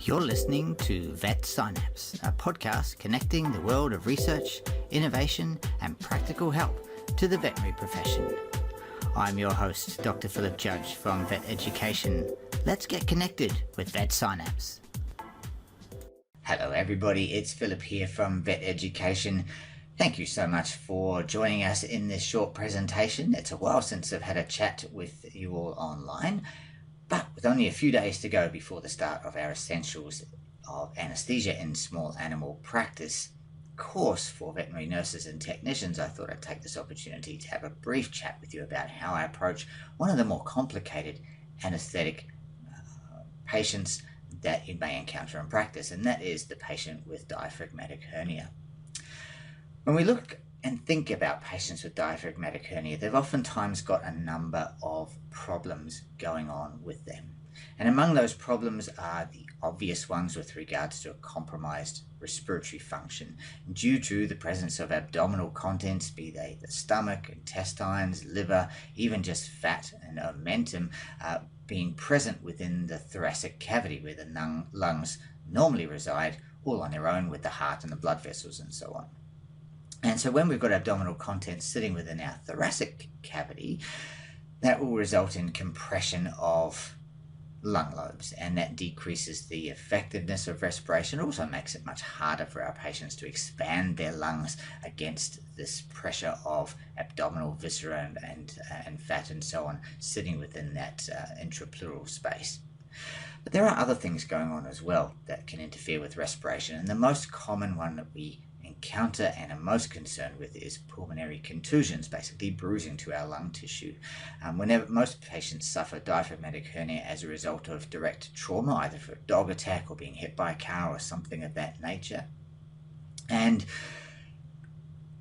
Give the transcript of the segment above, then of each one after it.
You're listening to Vet Synapse, a podcast connecting the world of research, innovation, and practical help to the veterinary profession. I'm your host, Dr. Philip Judge from Vet Education. Let's get connected with Vet Synapse. Hello everybody, it's Philip here from Vet Education. Thank you so much for joining us in this short presentation. It's a while since I've had a chat with you all online, but with only a few days to go before the start of our Essentials of Anaesthesia in Small Animal Practice course for veterinary nurses and technicians, I thought I'd take this opportunity to have a brief chat with you about how I approach one of the more complicated anaesthetic patients that you may encounter in practice, and that is the patient with diaphragmatic hernia. When we look and think about patients with diaphragmatic hernia, they've oftentimes got a number of problems going on with them. And among those problems are the obvious ones with regards to a compromised respiratory function due to the presence of abdominal contents, be they the stomach, intestines, liver, even just fat and omentum being present within the thoracic cavity where the lungs normally reside, all on their own with the heart and the blood vessels and so on. And so when we've got abdominal contents sitting within our thoracic cavity, that will result in compression of lung lobes, and that decreases the effectiveness of respiration. It also makes it much harder for our patients to expand their lungs against this pressure of abdominal viscera and fat and so on sitting within that intrapleural space. But there are other things going on as well that can interfere with respiration, and the most common one that we encounter and are most concerned with is pulmonary contusions, basically bruising to our lung tissue. Whenever most patients suffer diaphragmatic hernia as a result of direct trauma, either for a dog attack or being hit by a car or something of that nature. And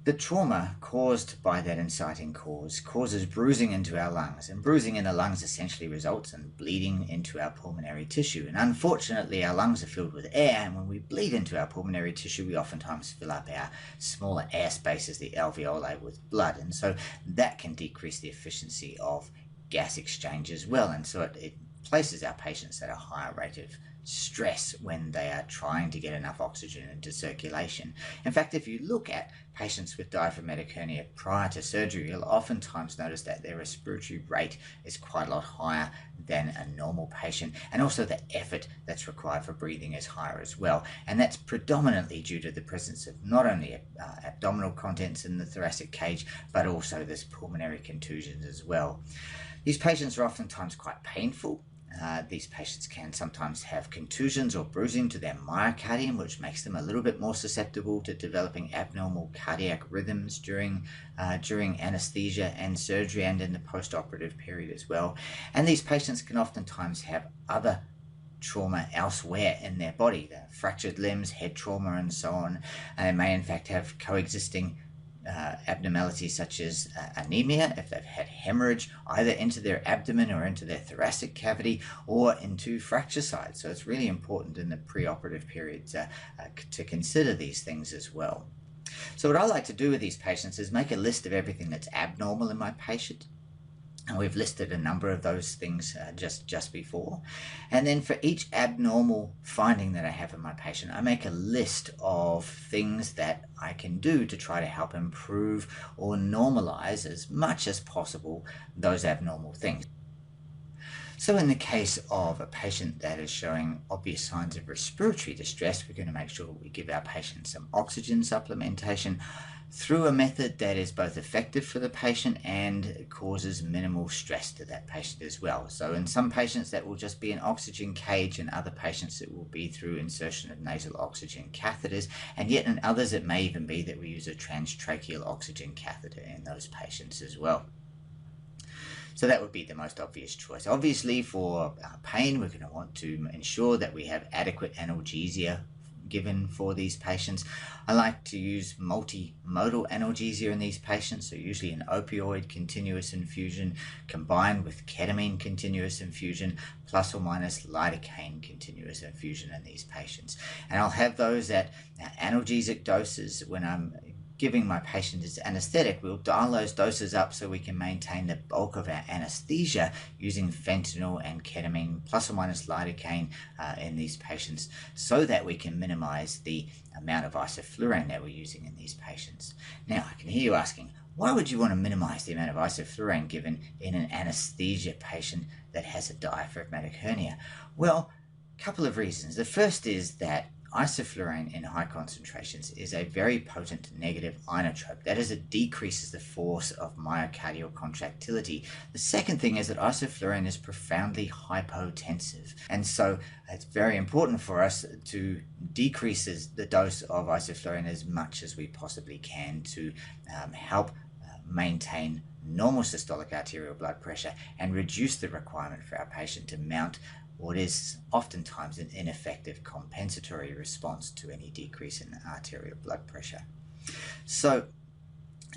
the trauma caused by that inciting cause causes bruising into our lungs, and bruising in the lungs essentially results in bleeding into our pulmonary tissue. And unfortunately, our lungs are filled with air, and when we bleed into our pulmonary tissue, we oftentimes fill up our smaller air spaces, the alveoli, with blood, and so that can decrease the efficiency of gas exchange as well, and so it places our patients at a higher rate of stress when they are trying to get enough oxygen into circulation. In fact, if you look at patients with diaphragmatic hernia prior to surgery, you'll oftentimes notice that their respiratory rate is quite a lot higher than a normal patient, and also the effort that's required for breathing is higher as well. And that's predominantly due to the presence of not only abdominal contents in the thoracic cage, but also this pulmonary contusions as well. These patients are oftentimes quite painful. These patients can sometimes have contusions or bruising to their myocardium, which makes them a little bit more susceptible to developing abnormal cardiac rhythms during anesthesia and surgery and in the post-operative period as well. And these patients can oftentimes have other trauma elsewhere in their body, the fractured limbs, head trauma, and so on. And they may in fact have coexisting abnormalities such as anemia, if they've had hemorrhage either into their abdomen or into their thoracic cavity or into fracture sites. So it's really important in the preoperative period to consider these things as well. So what I like to do with these patients is make a list of everything that's abnormal in my patient. And we've listed a number of those things just before. And then for each abnormal finding that I have in my patient, I make a list of things that I can do to try to help improve or normalize as much as possible those abnormal things. So in the case of a patient that is showing obvious signs of respiratory distress, we're going to make sure we give our patient some oxygen supplementation through a method that is both effective for the patient and causes minimal stress to that patient as well. So in some patients that will just be an oxygen cage, and other patients it will be through insertion of nasal oxygen catheters, and yet in others it may even be that we use a transtracheal oxygen catheter in those patients as well. So that would be the most obvious choice. Obviously for pain, we're going to want to ensure that we have adequate analgesia given for these patients. I like to use multimodal analgesia in these patients, so usually an opioid continuous infusion combined with ketamine continuous infusion plus or minus lidocaine continuous infusion in these patients. And I'll have those at analgesic doses when I'm giving my patient is anesthetic, we'll dial those doses up so we can maintain the bulk of our anesthesia using fentanyl and ketamine plus or minus lidocaine in these patients, so that we can minimize the amount of isoflurane that we're using in these patients. Now, I can hear you asking, why would you want to minimize the amount of isoflurane given in an anesthesia patient that has a diaphragmatic hernia? Well, a couple of reasons. The first is that isoflurane in high concentrations is a very potent negative inotrope. That is, it decreases the force of myocardial contractility. The second thing is that isoflurane is profoundly hypotensive, and so it's very important for us to decrease the dose of isoflurane as much as we possibly can to help maintain normal systolic arterial blood pressure and reduce the requirement for our patient to mount what is oftentimes an ineffective compensatory response to any decrease in arterial blood pressure. So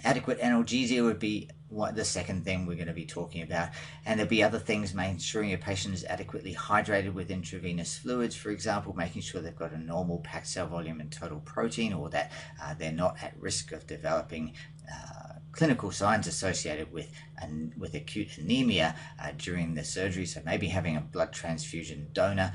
adequate analgesia would be the second thing we're going to be talking about, and there'll be other things, ensuring your patient is adequately hydrated with intravenous fluids, for example, making sure they've got a normal packed cell volume and total protein, or that they're not at risk of developing clinical signs associated with acute anemia during the surgery. So maybe having a blood transfusion donor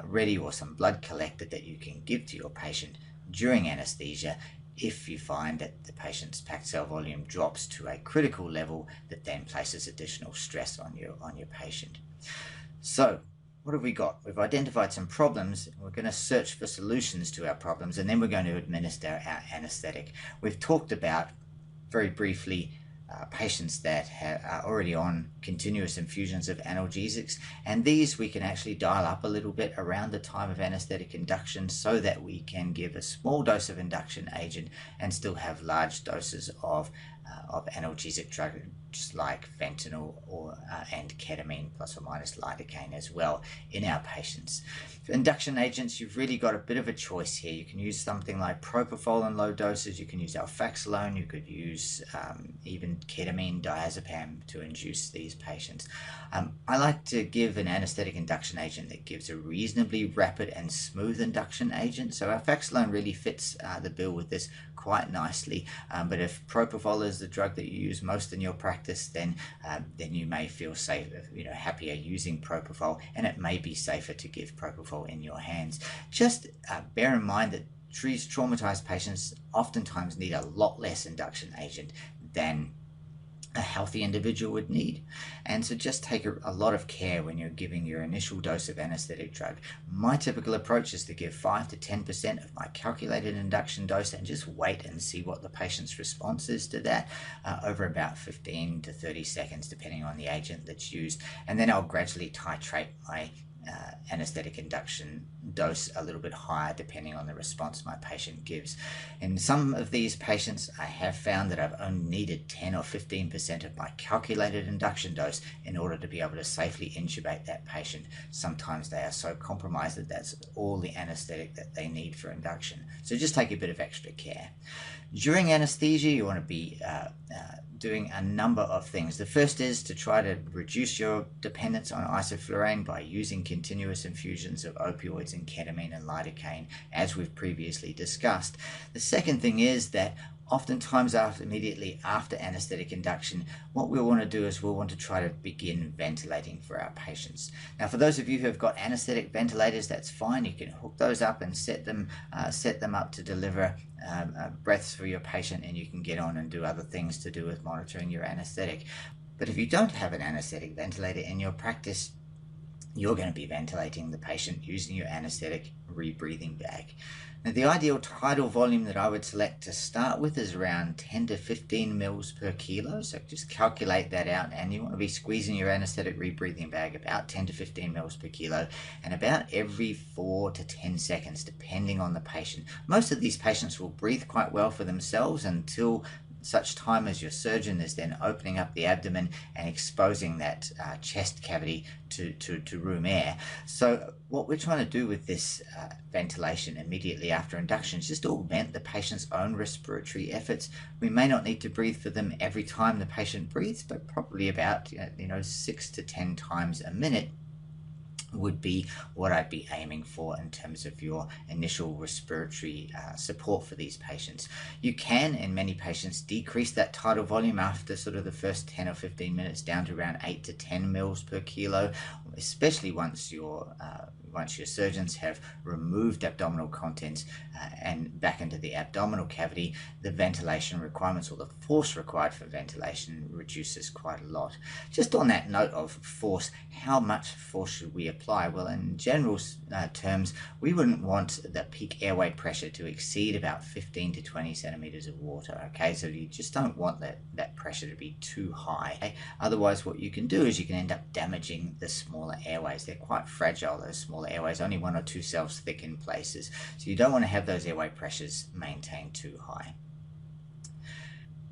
ready, or some blood collected that you can give to your patient during anesthesia if you find that the patient's packed cell volume drops to a critical level that then places additional stress on your patient. So what have we got? We've identified some problems. We're going to search for solutions to our problems, and then we're going to administer our anesthetic. We've talked about very briefly patients that are already on continuous infusions of analgesics, and these we can actually dial up a little bit around the time of anesthetic induction so that we can give a small dose of induction agent and still have large doses of analgesic drugs like fentanyl and ketamine plus or minus lidocaine as well in our patients. For induction agents, you've really got a bit of a choice here. You can use something like propofol in low doses, you can use alfaxolone, you could use even ketamine, diazepam to induce these patients. I like to give an anesthetic induction agent that gives a reasonably rapid and smooth induction agent. So alfaxolone really fits the bill with this quite nicely, but if propofol is the drug that you use most in your practice, then you may feel safer, happier using propofol, and it may be safer to give propofol in your hands. Just bear in mind that traumatized patients oftentimes need a lot less induction agent than a healthy individual would need, and so just take a lot of care when you're giving your initial dose of anesthetic drug. My typical approach is to give 5 to 10% of my calculated induction dose and just wait and see what the patient's response is to that over about 15 to 30 seconds depending on the agent that's used, and then I'll gradually titrate my anesthetic induction dose a little bit higher depending on the response my patient gives. In some of these patients, I have found that I've only needed 10 or 15% of my calculated induction dose in order to be able to safely intubate that patient. Sometimes they are so compromised that that's all the anesthetic that they need for induction. So just take a bit of extra care. During anesthesia, you want to be doing a number of things. The first is to try to reduce your dependence on isoflurane by using continuous infusions of opioids and ketamine and lidocaine, as we've previously discussed. The second thing is that oftentimes immediately after anesthetic induction, what we'll want to do is we'll want to try to begin ventilating for our patients. Now, for those of you who have got anesthetic ventilators, that's fine. You can hook those up and set them up to deliver breaths for your patient, and you can get on and do other things to do with monitoring your anesthetic. But if you don't have an anesthetic ventilator in your practice, you're going to be ventilating the patient using your anesthetic rebreathing bag. Now, the ideal tidal volume that I would select to start with is around 10 to 15 mils per kilo. So just calculate that out, and you want to be squeezing your anesthetic rebreathing bag about 10 to 15 mils per kilo, and about every 4 to 10 seconds, depending on the patient. Most of these patients will breathe quite well for themselves until such time as your surgeon is then opening up the abdomen and exposing that chest cavity to room air. So what we're trying to do with this ventilation immediately after induction is just augment the patient's own respiratory efforts. We may not need to breathe for them every time the patient breathes, but probably about 6 to 10 times a minute would be what I'd be aiming for in terms of your initial respiratory support for these patients. You can, in many patients, decrease that tidal volume after sort of the first 10 or 15 minutes down to around 8 to 10 mils per kilo, especially once your surgeons have removed abdominal contents and back into the abdominal cavity. The ventilation requirements, or the force required for ventilation, reduces quite a lot. Just on that note of force, how much force should we apply? Well, in general terms, we wouldn't want the peak airway pressure to exceed about 15 to 20 centimeters of water, okay? So you just don't want that pressure to be too high. Okay? Otherwise, what you can do is you can end up damaging the smaller airways. They're quite fragile, those smaller airways, only 1 or 2 cells thick in places. So you don't want to have those airway pressures maintained too high.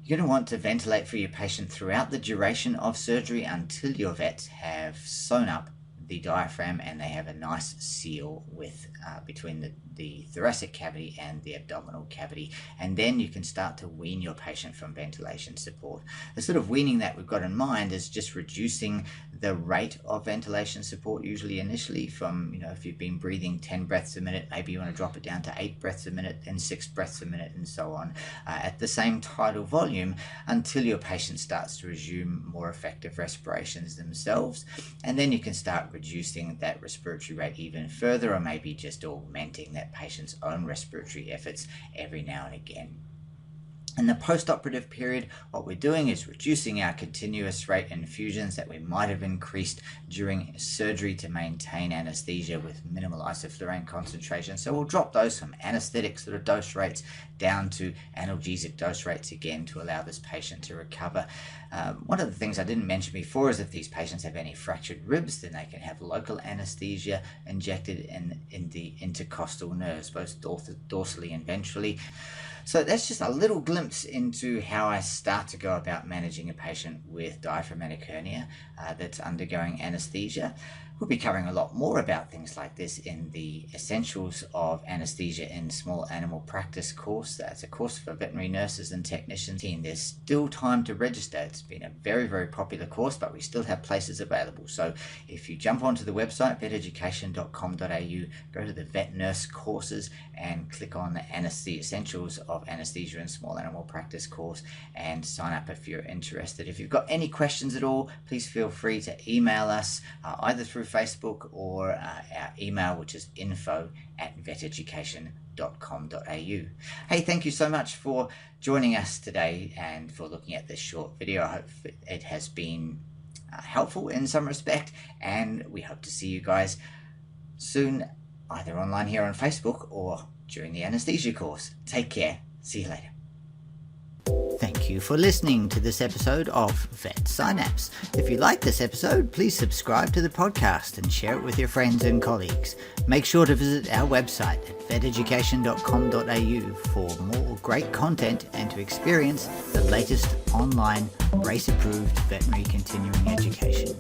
You're going to want to ventilate for your patient throughout the duration of surgery until your vets have sewn up the diaphragm and they have a nice seal with between the thoracic cavity and the abdominal cavity, and then you can start to wean your patient from ventilation support. The sort of weaning that we've got in mind is just reducing the rate of ventilation support, usually initially from, if you've been breathing 10 breaths a minute, maybe you want to drop it down to 8 breaths a minute, then 6 breaths a minute, and so on, at the same tidal volume until your patient starts to resume more effective respirations themselves, and then you can start reducing that respiratory rate even further, or maybe just augmenting that patient's own respiratory efforts every now and again. In the post-operative period, what we're doing is reducing our continuous rate infusions that we might have increased during surgery to maintain anesthesia with minimal isoflurane concentration. So we'll drop those from anesthetic sort of dose rates down to analgesic dose rates again to allow this patient to recover. One of the things I didn't mention before is if these patients have any fractured ribs, then they can have local anesthesia injected in the intercostal nerves, both dorsally and ventrally. So that's just a little glimpse into how I start to go about managing a patient with diaphragmatic hernia that's undergoing anesthesia. We'll be covering a lot more about things like this in the Essentials of Anesthesia in Small Animal Practice course. That's a course for veterinary nurses and technicians. And there's still time to register. It's been a very, very popular course, but we still have places available. So if you jump onto the website, veteducation.com.au, go to the Vet Nurse courses and click on the Essentials of Anesthesia in Small Animal Practice course and sign up if you're interested. If you've got any questions at all, please feel free to email us either through Facebook or our email, which is info@veteducation.com.au. Hey, thank you so much for joining us today and for looking at this short video. I hope it has been helpful in some respect, and we hope to see you guys soon, either online here on Facebook or during the anesthesia course. Take care. See you later. Thank you for listening to this episode of Vet Synapse. If you like this episode, please subscribe to the podcast and share it with your friends and colleagues. Make sure to visit our website at veteducation.com.au for more great content and to experience the latest online race-approved veterinary continuing education.